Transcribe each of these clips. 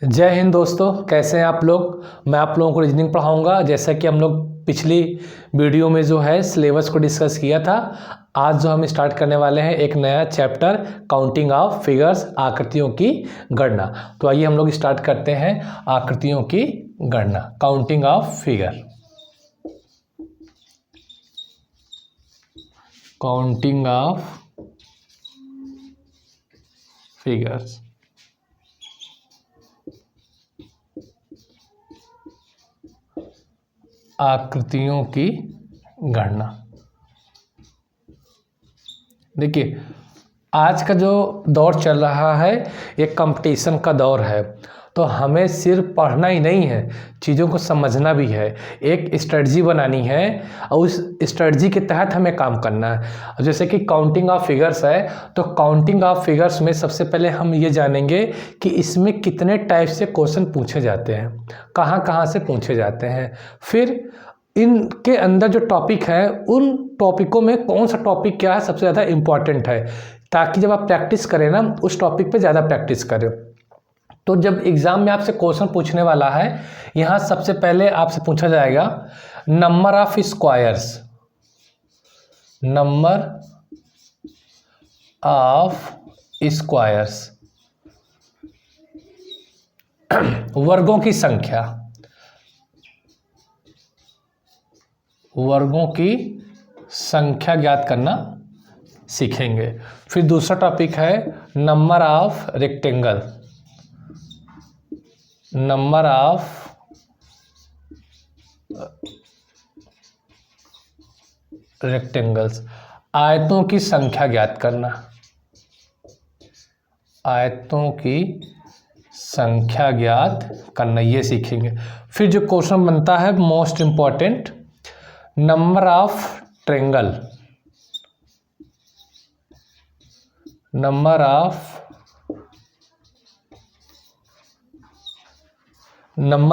जय हिंद दोस्तों, कैसे हैं आप लोग। मैं आप लोगों को रीजनिंग पढ़ाऊंगा। जैसा कि हम लोग पिछली वीडियो में जो है सिलेबस को डिस्कस किया था, आज जो हम स्टार्ट करने वाले हैं एक नया चैप्टर काउंटिंग ऑफ फिगर्स, आकृतियों की गणना। तो आइए हम लोग स्टार्ट करते हैं आकृतियों की गणना, counting of figure. Counting of figures. आकृतियों की गणना। देखिए, आज का जो दौर चल रहा है एक कंपटीशन का दौर है, तो हमें सिर्फ पढ़ना ही नहीं है, चीज़ों को समझना भी है, एक स्ट्रेटजी बनानी है और उस स्ट्रेटजी के तहत हमें काम करना है। जैसे कि काउंटिंग ऑफ फिगर्स है, तो काउंटिंग ऑफ फिगर्स में सबसे पहले हम ये जानेंगे कि इसमें कितने टाइप से क्वेश्चन पूछे जाते हैं, कहाँ कहाँ से पूछे जाते हैं, फिर इनके अंदर जो टॉपिक है उन टॉपिकों में कौन सा टॉपिक क्या है सबसे ज़्यादा इम्पॉर्टेंट है, ताकि जब आप प्रैक्टिस करें ना उस टॉपिक पे ज़्यादा प्रैक्टिस करें। तो जब एग्ज़ाम में आपसे क्वेश्चन पूछने वाला है, यहाँ सबसे पहले आपसे पूछा जाएगा number of squares, number of squares, वर्गों की संख्या, वर्गों की संख्या ज्ञात करना सीखेंगे। फिर दूसरा टॉपिक है number of rectangle, number of rectangles, आयतों की संख्या ज्ञात करना, आयतों की संख्या ज्ञात करना, ये सीखेंगे। फिर जो क्वेश्चन बनता है most important, number of triangle, number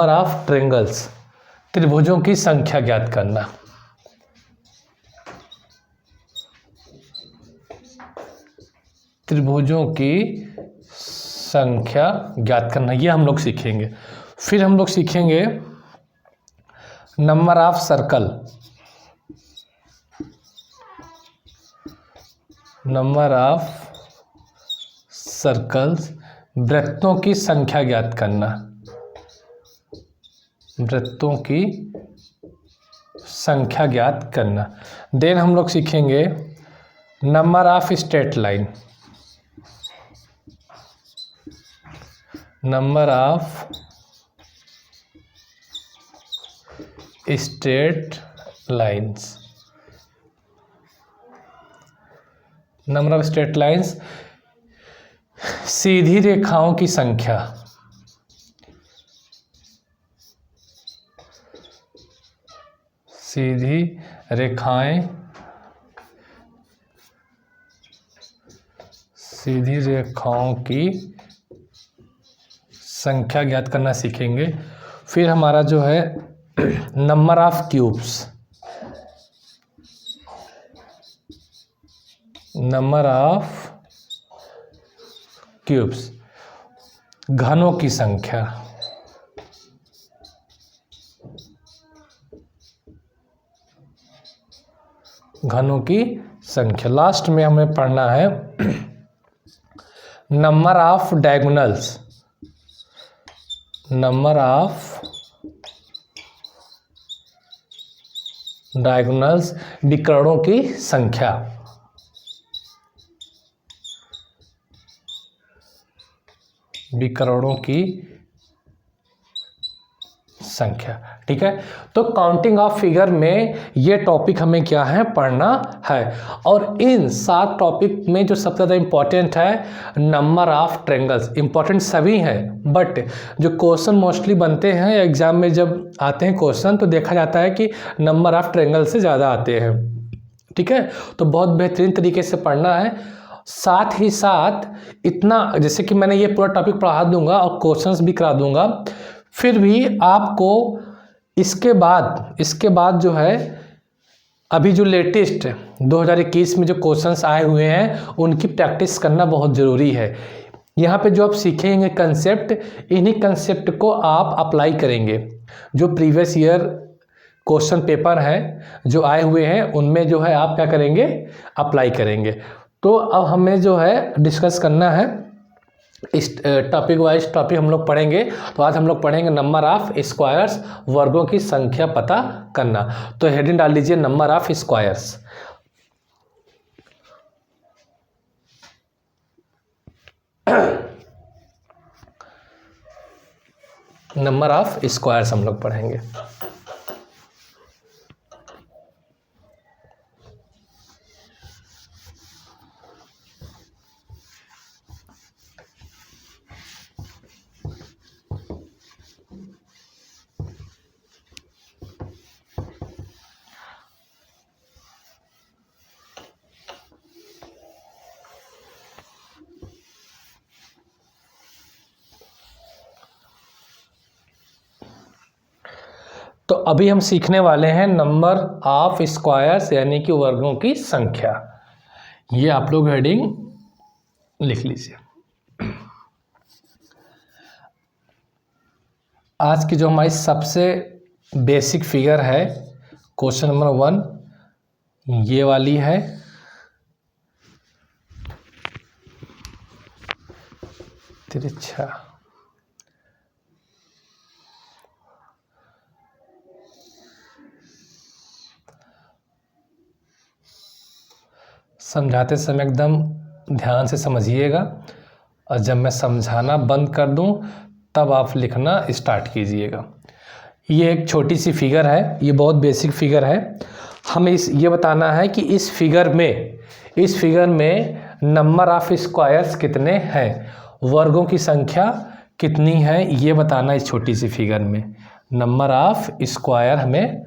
of triangles, त्रिभुजों की संख्या ज्ञात करना। त्रिभुजों की संख्या ज्ञात करना, ये हम लोग सीखेंगे। फिर हम लोग सीखेंगे number of circle, number of circles, वृत्तों की संख्या ज्ञात करना, वृत्तों की संख्या ज्ञात करना। देन हम लोग सीखेंगे number of straight line, number of straight lines, number of straight lines, सीधी रेखाओं की संख्या, सीधी रेखाएं, सीधी रेखाओं की संख्या ज्ञात करना सीखेंगे। फिर हमारा जो है number of cubes, number of cubes, घनों की संख्या, घनों की संख्या। लास्ट में हमें पढ़ना है number of diagonals, number of diagonals, विकर्णों की संख्या, विकर्णों की संख्या। ठीक है, तो काउंटिंग ऑफ फिगर में ये टॉपिक हमें क्या है, पढ़ना है। और इन 7 टॉपिक में जो सबसे ज़्यादा इम्पॉर्टेंट है नंबर ऑफ ट्रायंगल्स। इम्पॉर्टेंट सभी हैं, बट जो क्वेश्चन मोस्टली बनते हैं एग्जाम में जब आते हैं क्वेश्चन, तो देखा जाता है कि नंबर ऑफ ट्रायंगल से ज़्यादा आते हैं। ठीक है, तो बहुत बेहतरीन तरीके से पढ़ना है। साथ ही साथ इतना, जैसे कि मैंने ये पूरा टॉपिक पढ़ा दूंगा और क्वेश्चंस भी करा दूंगा, फिर भी आपको इसके बाद जो है अभी जो लेटेस्ट 2021 में जो क्वेश्चंस आए हुए हैं उनकी प्रैक्टिस करना बहुत ज़रूरी है। यहाँ पे जो आप सीखेंगे कंसेप्ट, इन्हीं कंसेप्ट को आप अप्लाई करेंगे। जो प्रीवियस ईयर क्वेश्चन पेपर हैं जो आए हुए हैं उनमें जो है आप क्या करेंगे, अप्लाई करेंगे। तो अब हमें जो है डिस्कस करना है, इस टॉपिक वाइज टॉपिक हम लोग पढ़ेंगे। तो आज हम लोग पढ़ेंगे नंबर ऑफ स्क्वायर्स, वर्गों की संख्या पता करना। तो हेडिंग डाल लीजिए number of squares. Number of squares हम लोग पढ़ेंगे। तो अभी हम सीखने वाले हैं नंबर ऑफ स्क्वायर्स यानी कि वर्गों की संख्या। ये आप लोग हेडिंग लिख लीजिए। आज की जो हमारी सबसे बेसिक फिगर है, क्वेश्चन नंबर 1 ये वाली है। तिरछा समझाते समय एकदम ध्यान से समझिएगा, और जब मैं समझाना बंद कर दूं तब आप लिखना स्टार्ट कीजिएगा। ये एक छोटी सी फिगर है, ये बहुत बेसिक फिगर है। हमें ये बताना है कि इस फिगर में नंबर ऑफ स्क्वायर्स कितने हैं, वर्गों की संख्या कितनी है, ये बताना इस छोटी सी फिगर में। नंबर ऑफ स्क्वायर हमें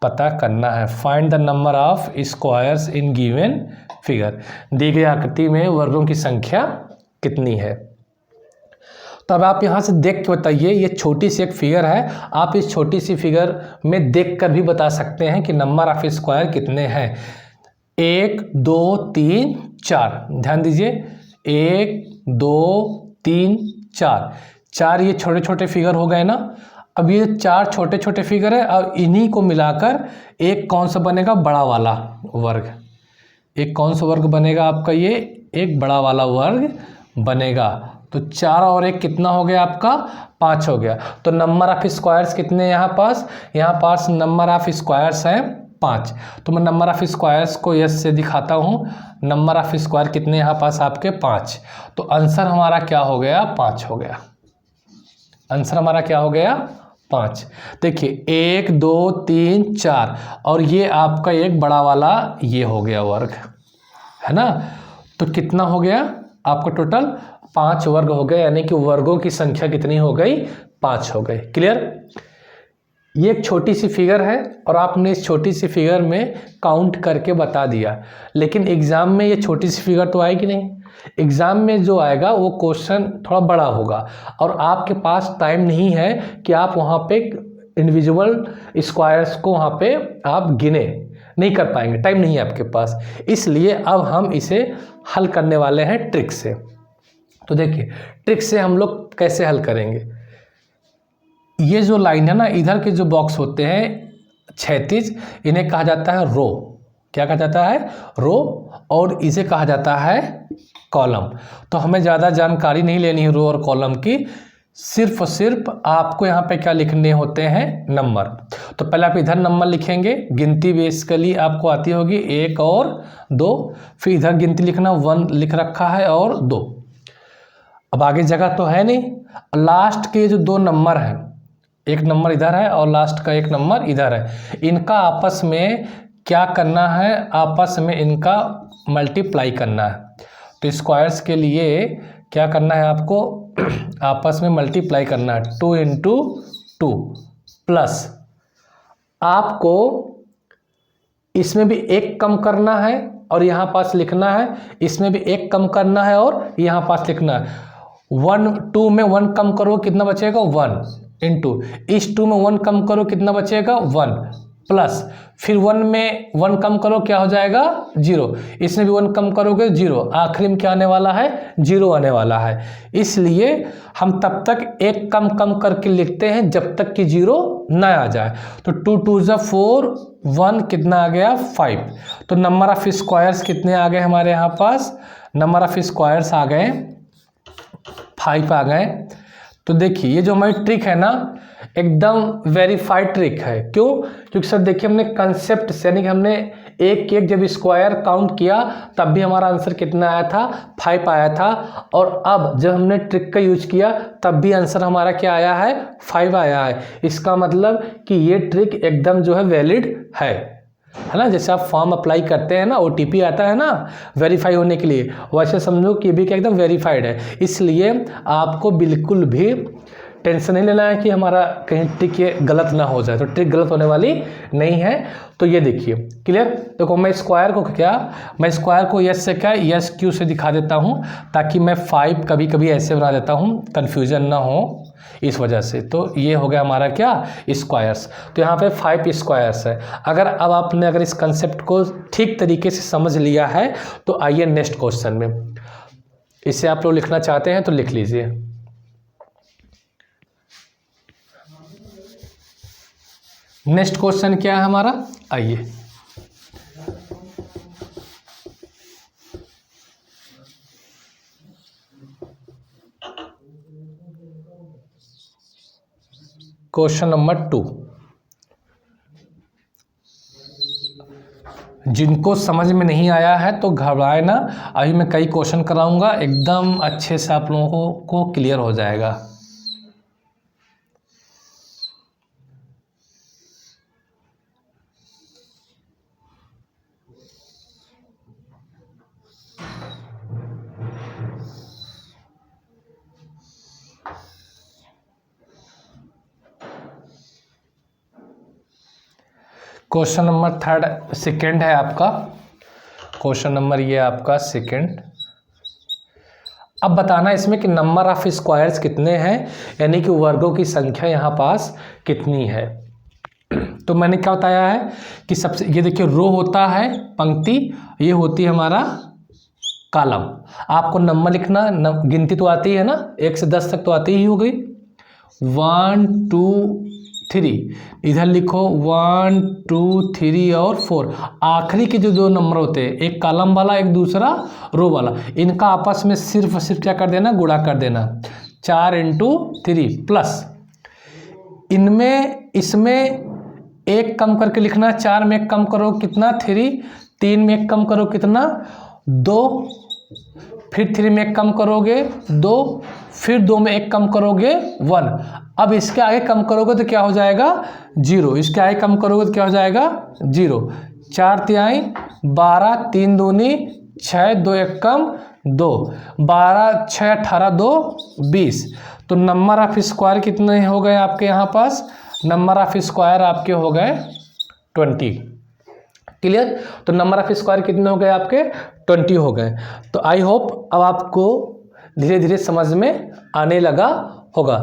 पता करना है। Find the number of squares in given figure. दी गई आकृति में वर्गों की संख्या कितनी है। तो अब आप यहाँ से देख के बताइए, ये छोटी सी एक फिगर है, आप इस छोटी सी फिगर में देख कर भी बता सकते हैं कि नंबर ऑफ स्क्वायर कितने हैं। 1 2 3 4, ध्यान दीजिए 1 2 3 4, 4 ये छोटे छोटे फिगर हो गए ना। अब ये 4 छोटे छोटे फिगर है और इन्हीं को मिलाकर एक कौन सा बनेगा, बड़ा वाला वर्ग। एक कौन सा वर्ग बनेगा आपका, ये एक बड़ा वाला वर्ग बनेगा। तो 4 और 1 कितना हो गया आपका, 5 हो गया। तो नंबर ऑफ स्क्वायर्स कितने यहाँ पास नंबर ऑफ स्क्वायर्स हैं 5। तो मैं नंबर ऑफ स्क्वायर्स को यस से दिखाता हूँ। नंबर ऑफ स्क्वायर कितने यहाँ पास आपके 5। तो आंसर हमारा क्या हो गया, 5 हो गया। आंसर हमारा क्या हो गया, 5। देखिए 1 2 3 4 और ये आपका एक बड़ा वाला ये हो गया वर्ग, है ना। तो कितना हो गया आपका, टोटल 5 वर्ग हो गए, यानी कि वर्गों की संख्या कितनी हो गई, 5 हो गई। क्लियर। ये एक छोटी सी फिगर है और आपने इस छोटी सी फिगर में काउंट करके बता दिया, लेकिन एग्जाम में ये छोटी सी फिगर तो आएगी नहीं। एग्जाम में जो आएगा वो क्वेश्चन थोड़ा बड़ा होगा और आपके पास टाइम नहीं है कि आप वहाँ पे इंडिविजुअल स्क्वायर्स को वहाँ पे आप गिने नहीं कर पाएंगे, टाइम नहीं है आपके पास। इसलिए अब हम इसे हल करने वाले हैं ट्रिक से। तो देखिए ट्रिक से हम लोग कैसे हल करेंगे। ये जो लाइन है ना, इधर के जो बॉक्स होते हैं क्षैतिज, इन्हें कहा जाता है रो। क्या कहा जाता है, रो। और इसे कहा जाता है कॉलम। तो हमें ज़्यादा जानकारी नहीं लेनी है रो और कॉलम की, सिर्फ और सिर्फ आपको यहाँ पे क्या लिखने होते हैं, नंबर। तो पहले आप इधर नंबर लिखेंगे, गिनती बेसिकली आपको आती होगी 1 और 2, फिर इधर गिनती लिखना 1 लिख रखा है और 2। अब आगे जगह तो है नहीं, लास्ट के जो 2 नंबर हैं, एक नंबर इधर है और लास्ट का एक नंबर इधर है, इनका आपस में क्या करना है, आपस में इनका मल्टीप्लाई करना है। तो स्क्वायर्स के लिए क्या करना है आपको, आपस में मल्टीप्लाई करना है। 2 × 2 प्लस आपको इसमें भी 1 कम करना है और यहाँ पास लिखना है, इसमें भी 1 कम करना है और यहाँ पास लिखना है। 1 2 में 1 कम करो कितना बचेगा, 1 × इस 2 में 1 कम करो कितना बचेगा, 1 प्लस फिर 1 में 1 कम करो क्या हो जाएगा 0, इसमें भी 1 कम करोगे 0, आखिरी में क्या आने वाला है 0 आने वाला है। इसलिए हम तब तक एक कम कम करके लिखते हैं जब तक कि 0 ना आ जाए। तो 2 2 ज़ा 4, 1 कितना आ गया 5। तो नंबर ऑफ स्क्वायर्स कितने आ गए हमारे यहाँ पास, नंबर ऑफ स्क्वायर्स आ गए 5 आ गए। तो देखिए ये जो हमारी ट्रिक है ना एकदम वेरीफाइड ट्रिक है। क्यों? क्योंकि सर देखिए हमने कंसेप्ट से यानी कि हमने एक एक जब स्क्वायर काउंट किया तब भी हमारा आंसर कितना आया था 5 आया था, और अब जब हमने ट्रिक का यूज किया तब भी आंसर हमारा क्या आया है 5 आया है। इसका मतलब कि ये ट्रिक एकदम जो है वैलिड है ना। जैसे आप फॉर्म अप्लाई करते हैं ना OTP आता है ना वेरीफाई होने के लिए, वैसे समझो कि ये भी क्या एकदम वेरीफाइड है। इसलिए आपको बिल्कुल भी टेंशन नहीं लेना है कि हमारा कहीं ट्रिक ये गलत ना हो जाए, तो ट्रिक गलत होने वाली नहीं है। तो ये देखिए क्लियर। देखो मैं स्क्वायर को यस से क्या यस क्यू से दिखा देता हूँ ताकि मैं 5 कभी कभी ऐसे बना देता हूँ कन्फ्यूजन ना हो इस वजह से। तो ये हो गया हमारा क्या स्क्वायर्स। तो यहाँ पे 5 स्क्वायर्स है। अगर आपने इस कंसेप्ट को ठीक तरीके से समझ लिया है तो आइए नेक्स्ट क्वेश्चन में। इसे आप लोग लिखना चाहते हैं तो लिख लीजिए। नेक्स्ट क्वेश्चन क्या है हमारा, आइए क्वेश्चन नंबर 2। जिनको समझ में नहीं आया है तो घबराए ना, अभी मैं कई क्वेश्चन कराऊंगा एकदम अच्छे से आप लोगों को क्लियर हो जाएगा। क्वेश्चन नंबर सेकंड है आपका, क्वेश्चन नंबर ये आपका सेकंड। अब बताना इसमें कि नंबर ऑफ स्क्वायर्स कितने हैं, यानी कि वर्गों की संख्या यहाँ पास कितनी है। तो मैंने क्या बताया है कि सबसे ये देखिए रो होता है पंक्ति, ये होती है हमारा कॉलम। आपको नंबर लिखना गिनती तो आती है ना 1 से 10 तक तो आती ही हो गई। 1 2 3 इधर लिखो 1 2 3 और 4। आखिरी के जो 2 नंबर होते हैं एक कॉलम वाला एक दूसरा रो वाला, इनका आपस में सिर्फ क्या कर देना गुणा कर देना 4 × 3 प्लस इसमें 1 कम करके लिखना, 4 में 1 कम करो कितना 3, 3 में 1 कम करो कितना 2, फिर 3 में 1 कम करोगे 2, फिर 2 में 1 कम करोगे 1। अब इसके आगे कम करोगे तो क्या हो जाएगा 0, इसके आगे कम करोगे तो क्या हो जाएगा 0। 4 तिहाई 12, 3 दूनी 6, 2 1 कम 2, 12 6 18 2 20। तो नंबर ऑफ स्क्वायर कितने हो गए आपके यहाँ पास, नंबर ऑफ स्क्वायर आपके हो गए 20। क्लियर। तो नंबर ऑफ स्क्वायर कितने हो गए आपके 20 हो गए। तो आई होप अब आपको धीरे धीरे समझ में आने लगा होगा।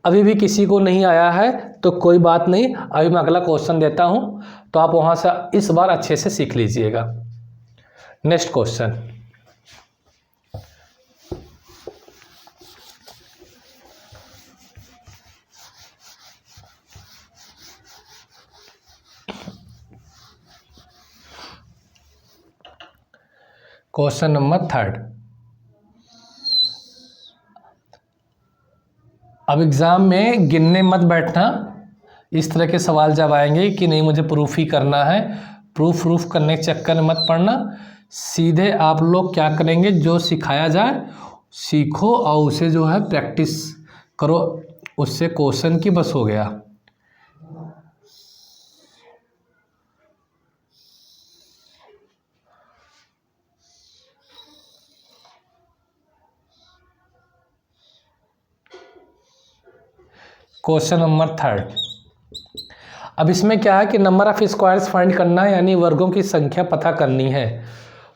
अभी भी किसी को नहीं आया है तो कोई बात नहीं, अभी मैं अगला क्वेश्चन देता हूं तो आप वहां से इस बार अच्छे से सीख लीजिएगा। Next question, question number 3। अब एग्ज़ाम में गिनने मत बैठना, इस तरह के सवाल जब आएंगे कि नहीं मुझे प्रूफ ही करना है, प्रूफ करने के चक्कर में मत पड़ना। सीधे आप लोग क्या करेंगे, जो सिखाया जाए सीखो और उसे जो है प्रैक्टिस करो, उससे क्वेश्चन की बस हो गया। Question number 3। अब इसमें क्या है कि नंबर ऑफ स्क्वायर्स फाइंड करना है, यानी वर्गों की संख्या पता करनी है।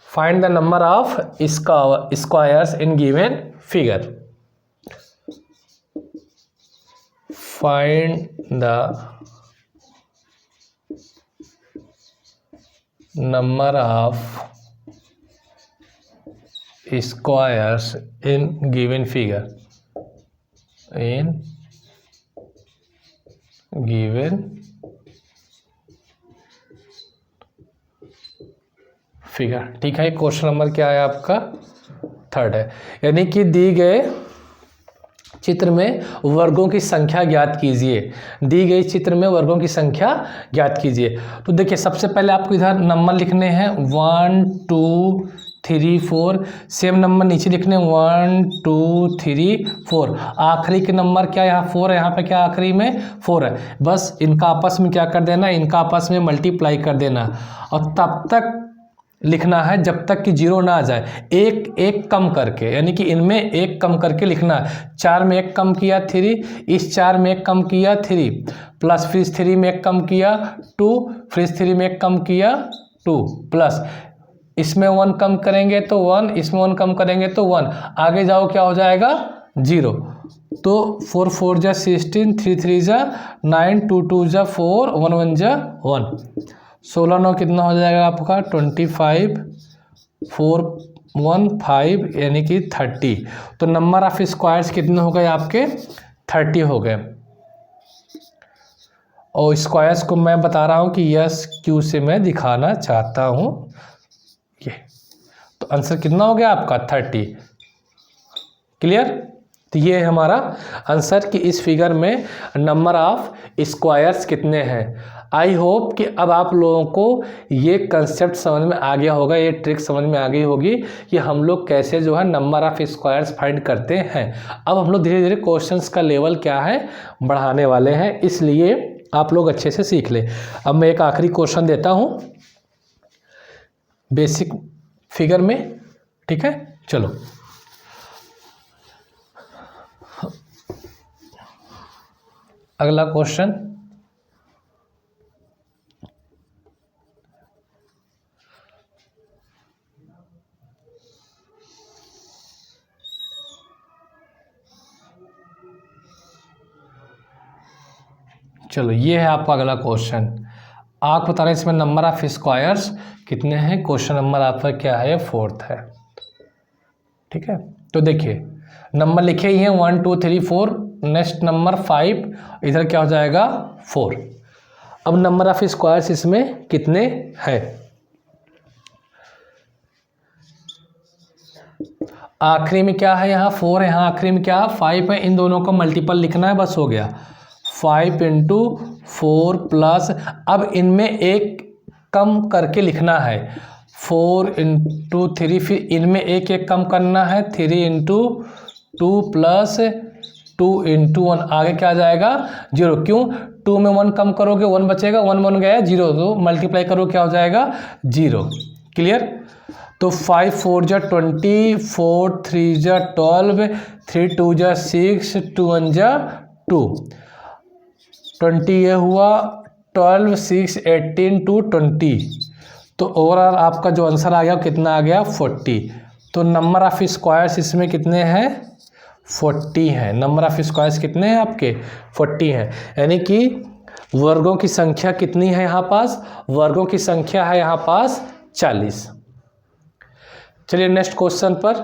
Find the number of squares in given figure. Find the number of squares in given figure, in given figure. ठीक है, क्वेश्चन नंबर क्या है आपका? 3 है। यानी कि दी गए चित्र में वर्गों की संख्या ज्ञात कीजिए। दी गई चित्र में वर्गों की संख्या ज्ञात कीजिए। तो देखिए, सबसे पहले आपको इधर नंबर लिखने हैं 1 2 3 4। सेम नंबर नीचे लिखने 1 2 3 4। आखिरी के नंबर क्या, यहाँ 4 है, यहाँ पे क्या आखिरी में 4 है। बस इनका आपस में क्या कर देना, इनका आपस में मल्टीप्लाई कर देना, और तब तक लिखना है जब तक कि 0 ना आ जाए, एक एक कम करके, यानी कि इनमें एक कम करके लिखना है। 4 में एक कम किया 3, इस 4 में एक कम किया 3, प्लस फिर 3 में एक कम किया 2, फिर 3 में एक कम किया 2, प्लस इसमें 1 कम करेंगे तो 1, इसमें 1 कम करेंगे तो 1, आगे जाओ क्या हो जाएगा 0। तो 4 4 जा 16, 3 3 जा 9, 2 2 जा 4, 1 1 जा 1। 16 9 कितना हो जाएगा आपका 25, 4 1 5, यानी कि 30। तो नंबर ऑफ स्क्वायर्स कितने हो गए आपके? 30 हो गए। और स्क्वायर्स को मैं बता रहा हूं कि यस क्यू से मैं दिखाना चाहता हूं ये। तो आंसर कितना हो गया आपका? 30। क्लियर? तो ये है हमारा आंसर कि इस फिगर में नंबर ऑफ स्क्वायर्स कितने हैं। आई होप कि अब आप लोगों को ये कंसेप्ट समझ में आ गया होगा, ये ट्रिक समझ में आ गई होगी कि हम लोग कैसे जो है नंबर ऑफ स्क्वायर्स फाइंड करते हैं। अब हम लोग धीरे धीरे क्वेश्चंस का लेवल क्या है बढ़ाने वाले हैं, इसलिए आप लोग अच्छे से सीख ले। अब मैं एक आखिरी क्वेश्चन देता हूँ बेसिक फिगर में। ठीक है, चलो अगला क्वेश्चन। चलो ये है आपका अगला क्वेश्चन। आप बता रहे हैं इसमें नंबर ऑफ स्क्वायर्स कितने हैं। क्वेश्चन नंबर आपका क्या है? 4th है। ठीक है, तो देखिए नंबर लिखे ही हैं 1 2 3 4, नेक्स्ट नंबर 5, इधर क्या हो जाएगा 4। अब नंबर ऑफ स्क्वायर्स इसमें कितने हैं? आखिरी में क्या है? यहाँ 4 है, यहाँ आखिरी में क्या है? 5 है। इन दोनों को मल्टीपल लिखना है, बस हो गया। 5 × 4 प्लस, अब इनमें एक कम करके लिखना है, 4 × 3, फिर इनमें एक एक कम करना है, 3 × 2 प्लस 2 × 1, आगे क्या आ जाएगा 0। क्यों? 2 में 1 कम करोगे 1 बचेगा, 1 1 गया 0, तो मल्टीप्लाई करो क्या हो जाएगा 0। क्लियर? तो 5 4 जा 20, 4 3 जा 12, 3 2 जा 6, 2 1 जा 2, 20 ये हुआ, 12 6 18 2 20। तो ओवरऑल आपका जो आंसर आ गया कितना आ गया 40। तो नंबर ऑफ स्क्वायर्स इसमें कितने हैं? 40 हैं। नंबर ऑफ स्क्वायर्स कितने हैं आपके? 40 हैं। यानी कि वर्गों की संख्या कितनी है यहाँ पास? वर्गों की संख्या है यहाँ पास 40। चलिए नेक्स्ट क्वेश्चन पर।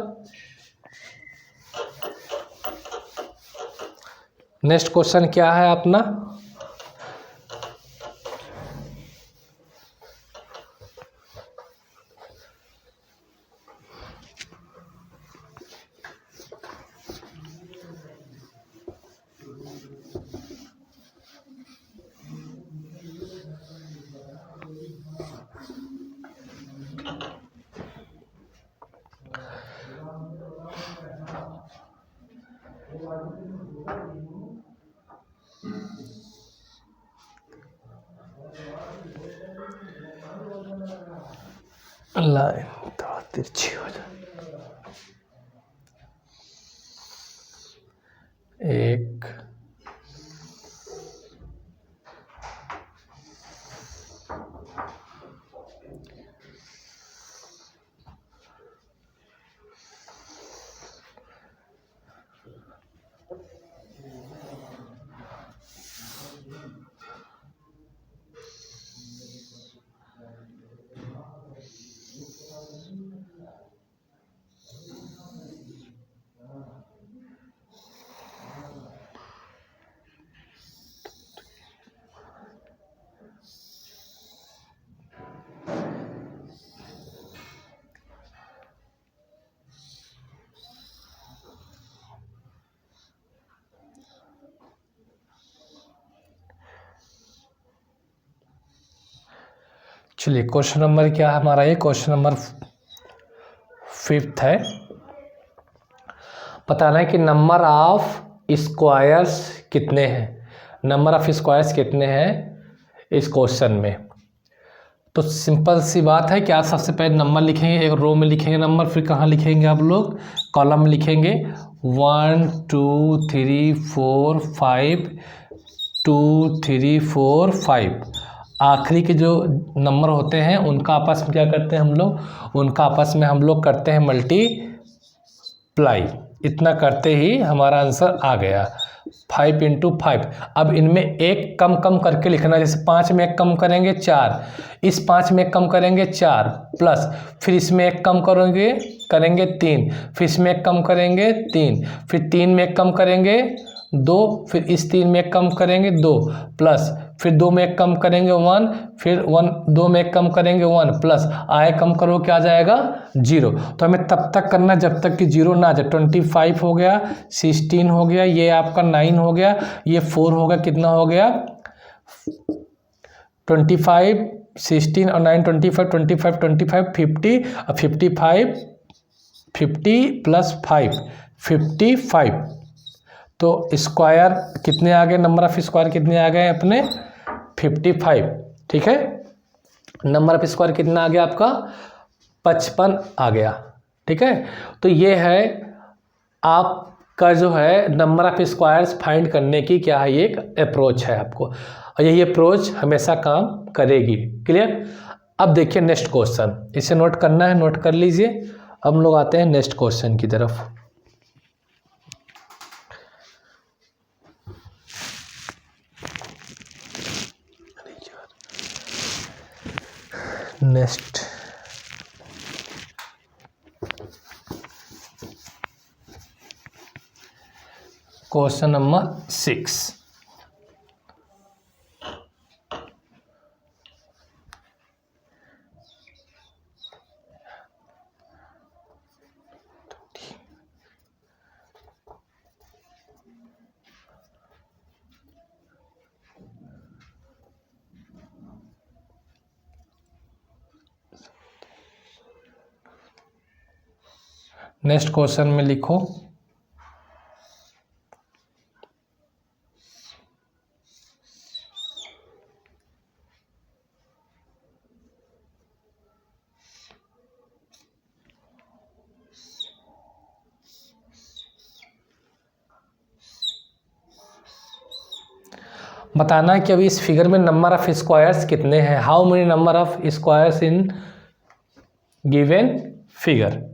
नेक्स्ट क्वेश्चन क्या है अपना? लाइन थोड़ा तिरछी हो जाए। 1 1 चलिए क्वेश्चन नंबर क्या है हमारा, ये क्वेश्चन नंबर 5 है। बताना है कि नंबर ऑफ स्क्वायर्स कितने हैं, नंबर ऑफ स्क्वायर्स कितने हैं इस क्वेश्चन में। तो सिंपल सी बात है कि आप सबसे पहले नंबर लिखेंगे, एक रो में लिखेंगे नंबर, फिर कहाँ लिखेंगे आप लोग, कॉलम में लिखेंगे 1 2 3 4 5 2 3 4 5। आखिरी के जो नंबर होते हैं उनका आपस में क्या करते हैं हम लोग, उनका आपस में हम लोग करते हैं मल्टीप्लाई। इतना करते ही हमारा आंसर आ गया 5 × 5। अब इनमें एक कम कम करके लिखना, जैसे 5 में एक कम करेंगे 4, इस 5 में एक कम करेंगे 4, प्लस फिर इसमें एक कम करेंगे 3, फिर इसमें एक कम करेंगे 3, फिर 3 में एक कम करेंगे 2, फिर इस 3 में एक कम करेंगे 2, प्लस फिर 2 में एक कम करेंगे 1, फिर 2 में एक कम करेंगे 1, प्लस आए कम करो क्या आ जाएगा 0। तो हमें तब तक करना जब तक कि 0 ना आ जाए। 25 हो गया, 16 हो गया, ये आपका 9 हो गया, ये 4 हो गया, कितना हो गया 25 16 और 9 25 25 25 50 और 55 50 + 5 55। तो स्क्वायर कितने आ गए, नंबर ऑफ स्क्वायर कितने आ गए अपने 55। ठीक है, नंबर ऑफ स्क्वायर कितना आ गया आपका 55 आ गया। ठीक है, तो ये है आपका जो है नंबर ऑफ स्क्वायर्स फाइंड करने की क्या है, ये एक अप्रोच है आपको, और यही अप्रोच हमेशा काम करेगी। क्लियर। अब देखिए नेक्स्ट क्वेश्चन, इसे नोट करना है, नोट कर लीजिए। अब हम लोग आते हैं नेक्स्ट क्वेश्चन की तरफ। Next question number 6। Next question में लिखो बताना है कि अभी इस फिगर में नंबर ऑफ स्क्वायर्स कितने हैं, how many number of squares in given figure.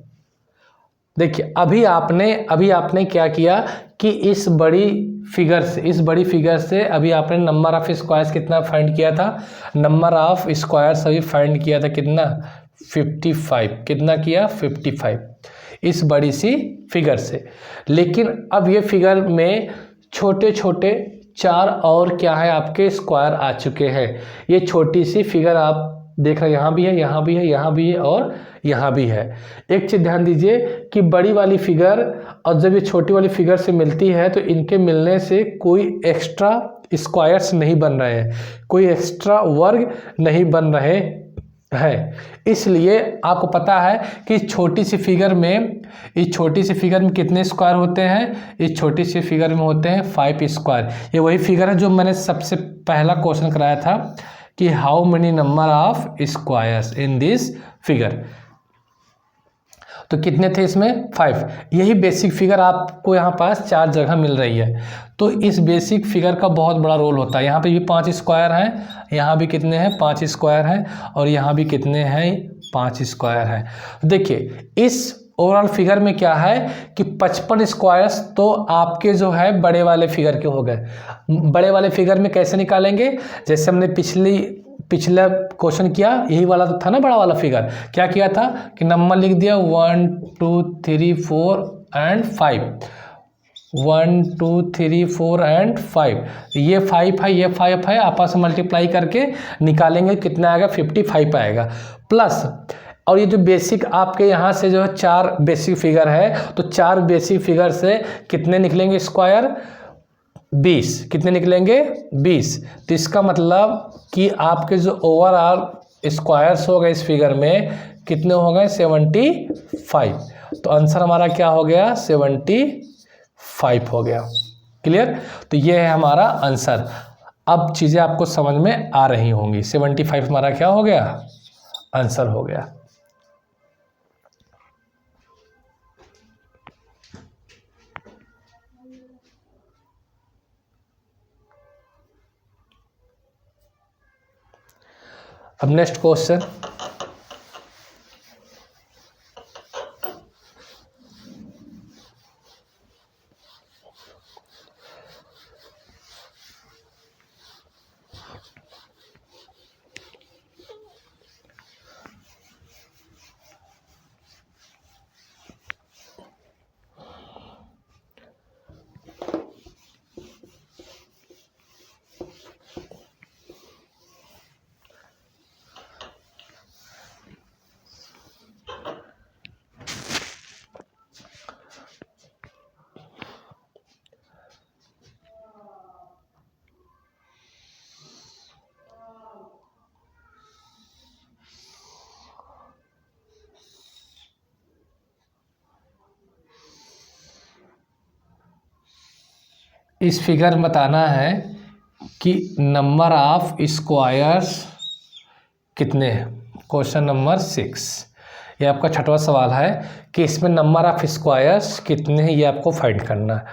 देखिए अभी आपने क्या किया कि इस बड़ी फिगर से अभी आपने नंबर ऑफ स्क्वायर्स कितना फाइंड किया था, नंबर ऑफ स्क्वायर्स अभी फाइंड किया था कितना 55। कितना किया 55 इस बड़ी सी फिगर से। लेकिन अब ये फिगर में छोटे छोटे 4 और क्या है आपके स्क्वायर आ चुके हैं। ये छोटी सी फिगर आप देख रहे हैं, यहाँ भी है, यहाँ भी है, यहाँ भी है और यहाँ भी है। एक चीज़ ध्यान दीजिए कि बड़ी वाली फिगर और जब ये छोटी वाली फिगर से मिलती है तो इनके मिलने से कोई एक्स्ट्रा स्क्वायर्स नहीं बन रहे हैं, कोई एक्स्ट्रा वर्ग नहीं बन रहे हैं। इसलिए आपको पता है कि इस छोटी सी फिगर में कितने स्क्वायर होते हैं, इस छोटी सी फिगर में होते हैं 5 स्क्वायर। ये वही फिगर है जो मैंने सबसे पहला क्वेश्चन कराया था कि how many number of squares in this figure. तो कितने थे इसमें 5। यही बेसिक फिगर आपको यहाँ पास 4 जगह मिल रही है। तो इस बेसिक फिगर का बहुत बड़ा रोल होता है। यहाँ पे भी 5 स्क्वायर हैं, यहाँ भी कितने हैं 5 स्क्वायर हैं, और यहाँ भी कितने हैं 5 स्क्वायर हैं। देखिए इस ओवरऑल फिगर में क्या है कि 55 स्क्वायर्स तो आपके जो है बड़े वाले फिगर के हो गए। बड़े वाले फिगर में कैसे निकालेंगे, जैसे हमने पिछला क्वेश्चन किया, यही वाला तो था ना बड़ा वाला फिगर। क्या किया था कि नंबर लिख दिया 1 2 3 4 एंड 5, 1 2 3 4 एंड 5। ये 5 है, ये 5 है, आपस में मल्टीप्लाई करके निकालेंगे कितना आएगा 55 आएगा। प्लस और ये जो बेसिक आपके यहाँ से जो है 4 बेसिक फिगर है, तो 4 बेसिक फिगर से कितने निकलेंगे स्क्वायर 20। कितने निकलेंगे 20। तो इसका मतलब कि आपके जो ओवरऑल स्क्वायर्स हो गए इस फिगर में, कितने हो गए 75। तो आंसर हमारा क्या हो गया 75 हो गया। क्लियर। तो ये है हमारा आंसर। अब चीज़ें आपको समझ में आ रही होंगी। 75 हमारा क्या हो गया आंसर हो गया। अब नेक्स्ट क्वेश्चन, इस फिगर में बताना है कि नंबर ऑफ स्क्वायर्स कितने हैं। क्वेश्चन नंबर 6, ये आपका छठवां सवाल है कि इसमें नंबर ऑफ स्क्वायर्स कितने हैं, ये आपको फाइंड करना है।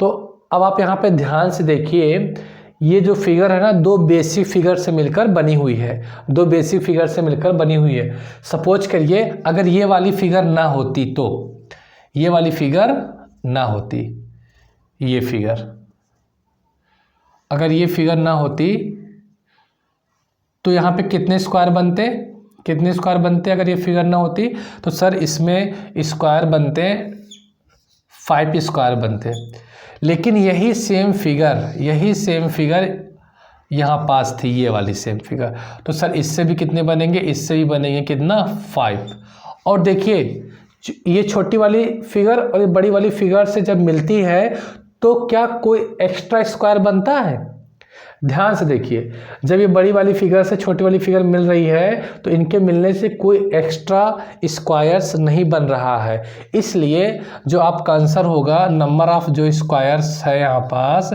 तो अब आप यहाँ पे ध्यान से देखिए, ये जो फिगर है ना, दो बेसिक फिगर से मिलकर बनी हुई है, दो बेसिक फिगर से मिलकर बनी हुई है। सपोज करिए अगर ये वाली फिगर ना होती, तो ये वाली फिगर ना होती, ये फिगर, अगर ये फिगर ना होती तो यहाँ पे कितने स्क्वायर बनते, कितने स्क्वायर बनते अगर ये फिगर ना होती। तो सर इसमें स्क्वायर बनते 5 स्क्वायर बनते। लेकिन यही सेम फिगर यहाँ पास थी, ये वाली सेम फिगर, तो सर इससे भी कितने बनेंगे, इससे भी बनेंगे कितना 5। और देखिए ये छोटी वाली फिगर और ये बड़ी वाली फिगर से जब मिलती है तो क्या कोई एक्स्ट्रा स्क्वायर बनता है। ध्यान से देखिए, जब ये बड़ी वाली फिगर से छोटी वाली फिगर मिल रही है तो इनके मिलने से कोई एक्स्ट्रा स्क्वायर्स नहीं बन रहा है। इसलिए जो आपका आंसर होगा, नंबर ऑफ जो स्क्वायर्स है यहाँ पास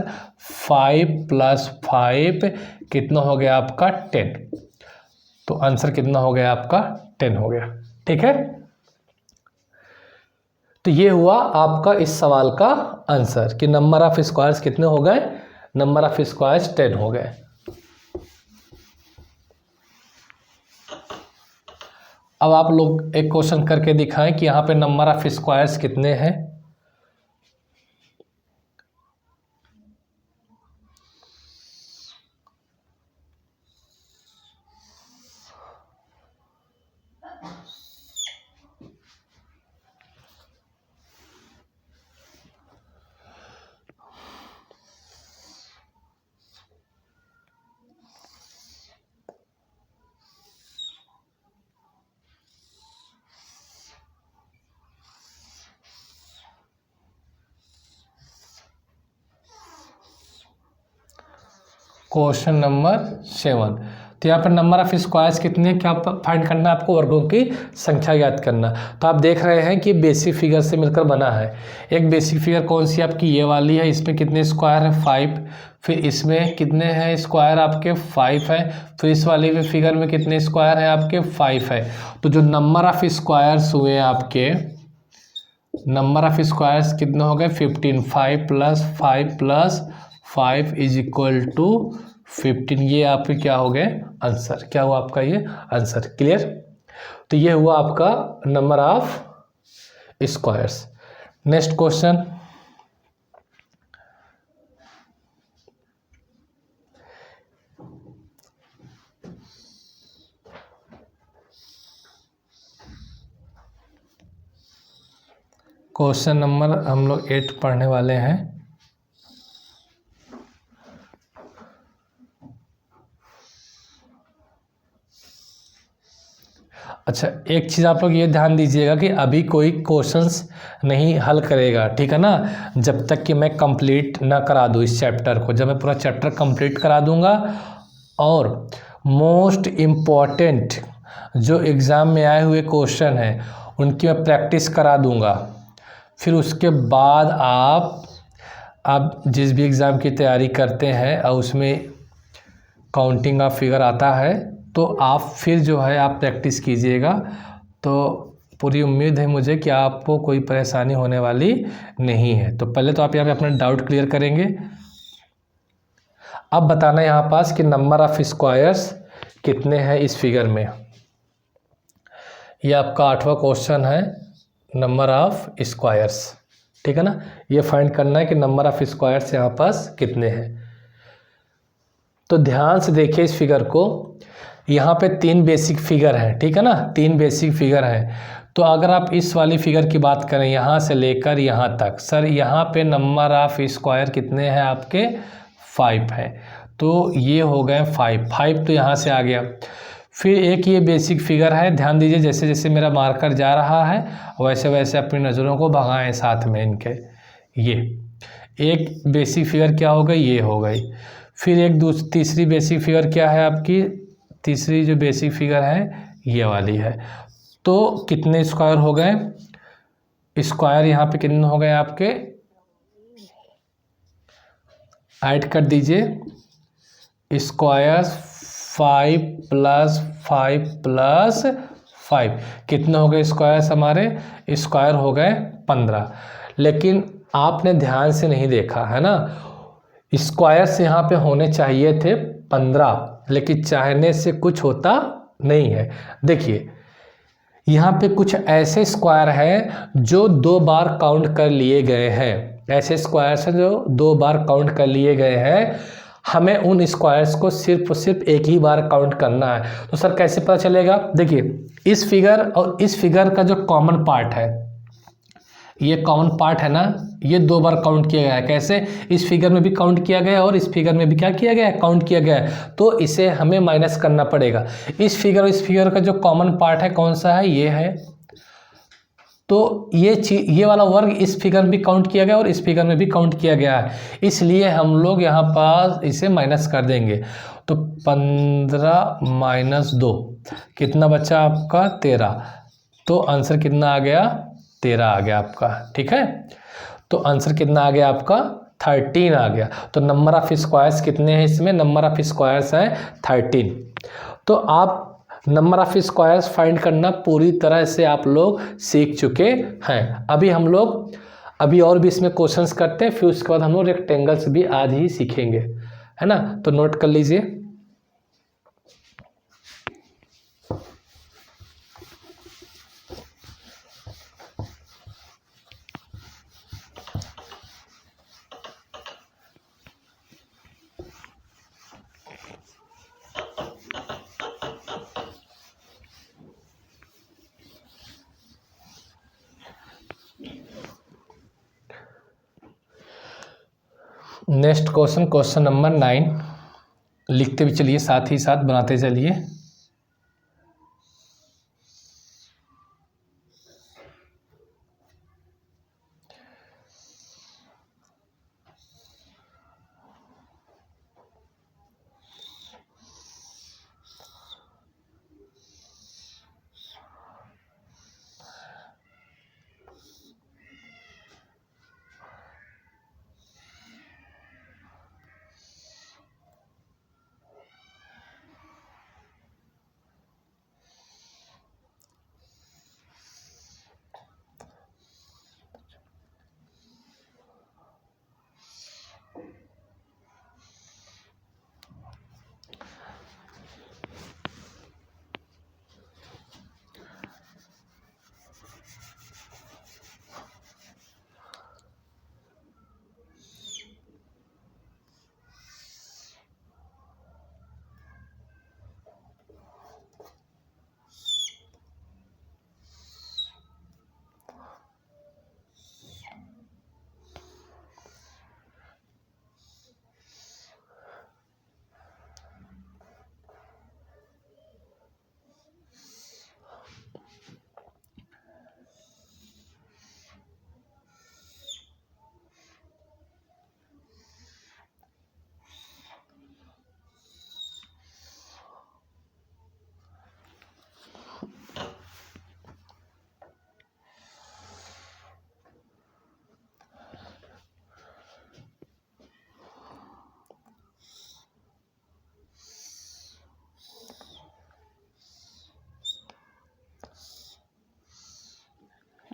5 + 5 कितना हो गया आपका 10। तो आंसर कितना हो गया आपका 10 हो गया। ठीक है, तो ये हुआ आपका इस सवाल का आंसर कि नंबर ऑफ स्क्वायर्स कितने हो गए, नंबर ऑफ स्क्वायर्स 10 हो गए। अब आप लोग एक क्वेश्चन करके दिखाएं कि यहाँ पे नंबर ऑफ स्क्वायर्स कितने हैं। क्वेश्चन नंबर 7, तो यहाँ पर नंबर ऑफ स्क्वायर्स कितने हैं, क्या फाइंड करना है आपको, वर्गों की संख्या याद करना। तो आप देख रहे हैं कि बेसिक फिगर से मिलकर बना है। एक बेसिक फिगर कौन सी आपकी, ये वाली है, इसमें कितने स्क्वायर है 5, फिर इसमें कितने हैं स्क्वायर आपके 5 है, फिर इस वाली भी फिगर में कितने स्क्वायर हैं आपके 5 है। तो जो नंबर ऑफ स्क्वायर्स हुए आपके, नंबर ऑफ स्क्वायर्स कितने हो गए 15, 5 + 5 + 5 = 15। ये आपके क्या हो गए आंसर, क्या हुआ आपका ये आंसर। क्लियर। तो ये हुआ आपका number of squares. Next question, question number हम लोग 8 पढ़ने वाले हैं। अच्छा, एक चीज़ आप लोग ये ध्यान दीजिएगा कि अभी कोई क्वेश्चंस नहीं हल करेगा, ठीक है ना, जब तक कि मैं कंप्लीट ना करा दूँ इस चैप्टर को। जब मैं पूरा चैप्टर कंप्लीट करा दूँगा और मोस्ट इम्पॉर्टेंट जो एग्ज़ाम में आए हुए क्वेश्चन हैं उनकी मैं प्रैक्टिस करा दूंगा। फिर उसके बाद आप जिस भी एग्ज़ाम की तैयारी करते हैं और उसमें काउंटिंग का फिगर आता है तो आप फिर जो है आप प्रैक्टिस कीजिएगा। तो पूरी उम्मीद है मुझे कि आपको कोई परेशानी होने वाली नहीं है। तो पहले तो आप यहाँ पे अपना डाउट क्लियर करेंगे। अब बताना यहाँ पास कि नंबर ऑफ स्क्वायर्स कितने हैं इस फिगर में। ये आपका 8वां क्वेश्चन है, नंबर ऑफ स्क्वायर्स, ठीक है ना। ये फाइंड करना है कि नंबर ऑफ स्क्वायर्स यहाँ पास कितने हैं। तो ध्यान से देखिए इस फिगर को। यहाँ पे 3 बेसिक फिगर हैं, ठीक है ना, 3 बेसिक फिगर हैं। तो अगर आप इस वाली फिगर की बात करें यहाँ से लेकर यहाँ तक, सर यहाँ पे नंबर ऑफ स्क्वायर कितने हैं आपके 5 हैं। तो ये हो गए 5 तो यहाँ से आ गया। फिर एक ये बेसिक फिगर है, ध्यान दीजिए जैसे जैसे मेरा मार्कर जा रहा है वैसे वैसे अपनी नज़रों को भगाएं साथ में इनके। ये एक बेसिक फिगर क्या हो गई, ये हो गई। फिर एक तीसरी बेसिक फिगर क्या है आपकी, तीसरी जो बेसिक फिगर है ये वाली है। तो कितने स्क्वायर हो गए, स्क्वायर यहाँ पे कितने हो गए आपके, ऐड कर दीजिए स्क्वायर 5 + 5 + 5 कितने हो गए स्क्वायर्स हमारे, स्क्वायर हो गए 15। लेकिन आपने ध्यान से नहीं देखा है ना, स्क्वायर्स यहाँ पे होने चाहिए थे 15, लेकिन चाहने से कुछ होता नहीं है। देखिए यहाँ पे कुछ ऐसे स्क्वायर हैं जो 2 बार काउंट कर लिए गए हैं, ऐसे स्क्वायर्स हैं जो 2 बार काउंट कर लिए गए हैं। हमें उन स्क्वायर्स को सिर्फ एक ही बार काउंट करना है। तो सर कैसे पता चलेगा, देखिए इस फिगर और इस फिगर का जो कॉमन पार्ट है, ये कॉमन पार्ट है ना, ये 2 बार काउंट किया गया है। कैसे, इस फिगर में भी काउंट किया गया है और इस फिगर में भी क्या किया गया है, काउंट किया गया है। तो इसे हमें माइनस करना पड़ेगा। इस फिगर और इस फिगर का जो कॉमन पार्ट है कौन सा है, ये है। तो ये वाला वर्ग इस फिगर में भी काउंट किया गया और इस फिगर में भी काउंट किया गया है, इसलिए हम लोग यहाँ पास इसे माइनस कर देंगे। तो 15 - 2 कितना बचा आपका 13। तो आंसर कितना आ गया, 13 आ गया आपका, ठीक है। तो आंसर कितना आ गया आपका 13 आ गया। तो नंबर ऑफ स्क्वायर्स कितने हैं इसमें, नंबर ऑफ स्क्वायर्स हैं 13। तो आप नंबर ऑफ स्क्वायर्स फाइंड करना पूरी तरह से आप लोग सीख चुके हैं। अभी और भी इसमें क्वेश्चंस करते हैं, फिर उसके बाद हम लोग रेक्टेंगल्स भी आज ही सीखेंगे, है ना। तो नोट कर लीजिए। नेक्स्ट क्वेश्चन नंबर 9, लिखते भी चलिए साथ ही साथ बनाते चलिए।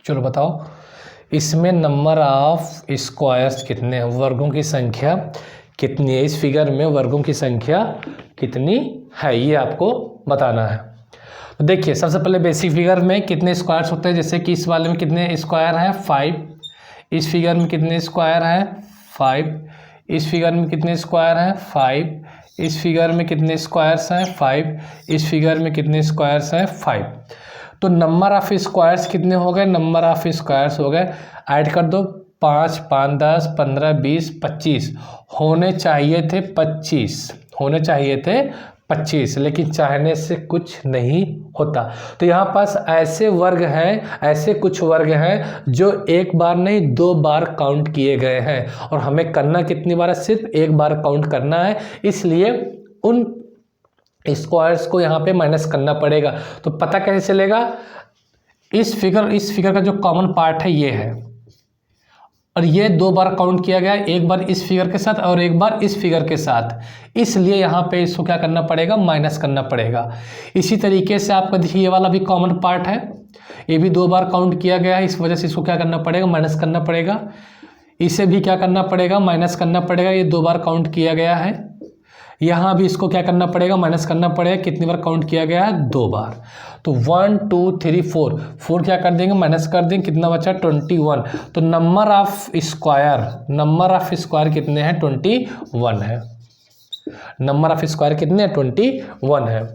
चलो बताओ, इसमें नंबर ऑफ स्क्वायर्स कितने हैं, वर्गों की संख्या कितनी है, इस फिगर में वर्गों की संख्या कितनी है, ये आपको बताना है। तो देखिए सबसे पहले बेसिक फिगर में कितने स्क्वायर्स होते हैं, जैसे कि इस वाले में कितने स्क्वायर हैं 5, इस फिगर में कितने स्क्वायर हैं 5, इस फिगर में कितने स्क्वायर हैं 5, इस फिगर में कितने स्क्वायर्स हैं 5, इस फिगर में कितने स्क्वायर्स हैं 5। तो नंबर ऑफ स्क्वायर्स कितने हो गए, नंबर ऑफ स्क्वायर्स हो गए, ऐड कर दो 5 5 10 15 20 25, होने चाहिए थे 25, होने चाहिए थे 25, लेकिन चाहने से कुछ नहीं होता। तो यहाँ पास ऐसे वर्ग हैं, ऐसे कुछ वर्ग हैं जो एक बार नहीं 2 बार काउंट किए गए हैं, और हमें करना कितनी बार है, सिर्फ एक बार काउंट करना है, इसलिए उन स्क्वायर्स को यहाँ पे माइनस करना पड़ेगा। तो पता कैसे चलेगा, इस फिगर का जो कॉमन पार्ट है ये है, और ये 2 बार काउंट किया गया, एक बार इस फिगर के साथ और एक बार इस फिगर के साथ, इसलिए यहाँ पे इसको क्या करना पड़ेगा, माइनस करना पड़ेगा। इसी तरीके से आपका देखिए ये वाला भी कॉमन पार्ट है, ये भी 2 बार काउंट किया गया है, इस वजह से इसको क्या करना पड़ेगा, माइनस करना पड़ेगा। इसे भी क्या करना पड़ेगा, माइनस करना पड़ेगा, ये 2 बार काउंट किया गया है। यहाँ भी इसको क्या करना पड़ेगा, माइनस करना पड़ेगा, कितनी बार काउंट किया गया है, 2 बार। तो 1 2 3 4 क्या कर देंगे, माइनस कर देंगे, कितना बचा 21। तो नंबर ऑफ स्क्वायर कितने हैं, 21 है, नंबर ऑफ स्क्वायर कितने हैं, 21 है।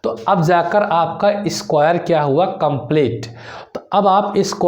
तो अब जाकर आपका स्क्वायर क्या हुआ, कंप्लीट। तो अब आप स्क्वायर